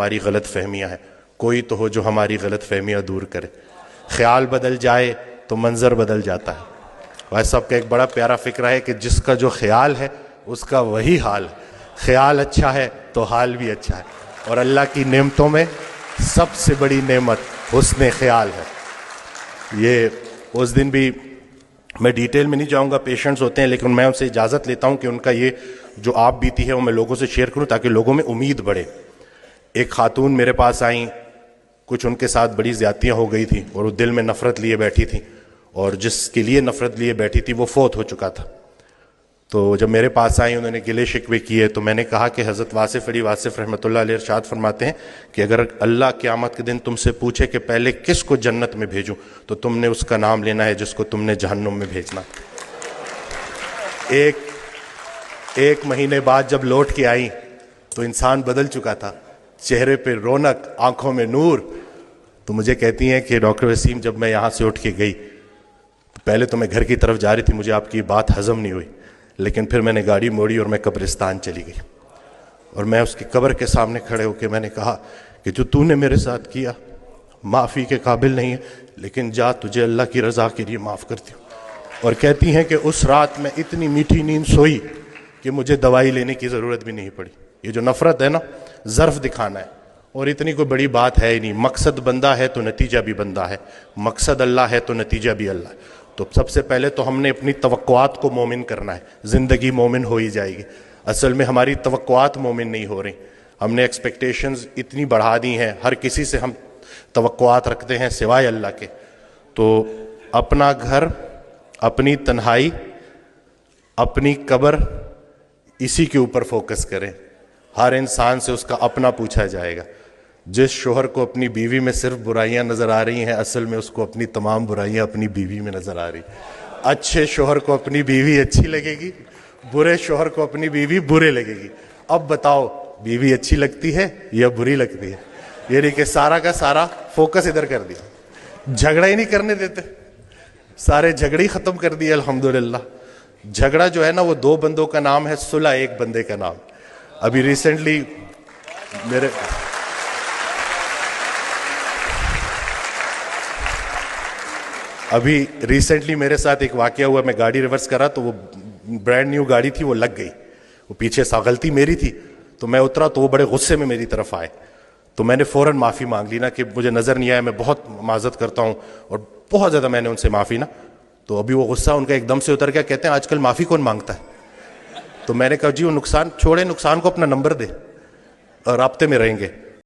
ہماری غلط فہمیاں ہیں، کوئی تو ہو جو ہماری غلط فہمیاں دور کرے. خیال بدل جائے تو منظر بدل جاتا ہے. بھائی صاحب کا ایک بڑا پیارا فکرہ ہے کہ جس کا جو خیال ہے اس کا وہی حال ہے. خیال اچھا ہے تو حال بھی اچھا ہے. اور اللہ کی نعمتوں میں سب سے بڑی نعمت حسن خیال ہے. یہ اس دن بھی میں ڈیٹیل میں نہیں جاؤں گا، پیشنٹس ہوتے ہیں، لیکن میں ان سے اجازت لیتا ہوں کہ ان کا یہ جو آپ بیتی ہے وہ میں لوگوں سے شیئر کروں تاکہ لوگوں میں امید بڑھے. ایک خاتون میرے پاس آئیں، کچھ ان کے ساتھ بڑی زیادتیاں ہو گئی تھیں اور وہ دل میں نفرت لیے بیٹھی تھیں، اور جس کے لیے نفرت لیے بیٹھی تھی وہ فوت ہو چکا تھا. تو جب میرے پاس آئیں انہوں نے گلے شکوے کیے، تو میں نے کہا کہ حضرت واصف علی واصف رحمۃ اللہ علیہ ارشاد فرماتے ہیں کہ اگر اللہ قیامت کے دن تم سے پوچھے کہ پہلے کس کو جنت میں بھیجوں تو تم نے اس کا نام لینا ہے جس کو تم نے جہنم میں بھیجنا. ایک مہینے بعد جب لوٹ کے آئیں تو انسان بدل چکا تھا، چہرے پہ رونق، آنکھوں میں نور. تو مجھے کہتی ہیں کہ ڈاکٹر وسیم جب میں یہاں سے اٹھ کے گئی پہلے تو میں گھر کی طرف جا رہی تھی، مجھے آپ کی بات ہضم نہیں ہوئی، لیکن پھر میں نے گاڑی موڑی اور میں قبرستان چلی گئی، اور میں اس کی قبر کے سامنے کھڑے ہو کے میں نے کہا کہ جو تو نے میرے ساتھ کیا معافی کے قابل نہیں ہے، لیکن جا تجھے اللہ کی رضا کے لیے معاف کرتی ہوں. اور کہتی ہیں کہ اس رات میں اتنی میٹھی نیند سوئی کہ مجھے دوائی لینے کی ضرورت بھی نہیں پڑی. یہ جو نفرت ہے نا، ظرف دکھانا ہے، اور اتنی کوئی بڑی بات ہے ہی نہیں. مقصد بندہ ہے تو نتیجہ بھی بندہ ہے، مقصد اللہ ہے تو نتیجہ بھی اللہ ہے. تو سب سے پہلے تو ہم نے اپنی توقعات کو مومن کرنا ہے، زندگی مومن ہو ہی جائے گی. اصل میں ہماری توقعات مومن نہیں ہو رہی، ہم نے ایکسپیکٹیشنز اتنی بڑھا دی ہیں، ہر کسی سے ہم توقعات رکھتے ہیں سوائے اللہ کے. تو اپنا گھر، اپنی تنہائی، اپنی قبر، اسی کے اوپر فوکس کریں. ہر انسان سے اس کا اپنا پوچھا جائے گا. جس شوہر کو اپنی بیوی میں صرف برائیاں نظر آ رہی ہیں، اصل میں اس کو اپنی تمام برائیاں اپنی بیوی میں نظر آ رہی. اچھے شوہر کو اپنی بیوی اچھی لگے گی، برے شوہر کو اپنی بیوی برے لگے گی. اب بتاؤ بیوی اچھی لگتی ہے یا بری لگتی ہے؟ یعنی کہ سارا کا سارا فوکس ادھر کر دیا، جھگڑا ہی نہیں کرنے دیتے، سارے جھگڑے ہی ختم کر دیے. الحمدللہ جھگڑا جو ہے نا وہ دو بندوں کا نام ہے، صلح ایک بندے کا نام. ابھی ریسنٹلی میرے ساتھ ایک واقعہ ہوا. میں گاڑی ریورس کرا تو وہ برانڈ نیو گاڑی تھی، وہ لگ گئی. وہ پیچھے سا غلطی میری تھی، تو میں اترا تو وہ بڑے غصے میں میری طرف آئے. تو میں نے فوراً معافی مانگ لی نا کہ مجھے نظر نہیں آیا، میں بہت معذرت کرتا ہوں، اور بہت زیادہ میں نے ان سے معافی نا. تو ابھی وہ غصہ ان کا ایک دم سے اتر گیا. کہتے ہیں آج کل معافی کون مانگتا ہے؟ تو میں نے کہا جی وہ نقصان چھوڑے، نقصان کو اپنا نمبر دے اور رابطے میں رہیں گے.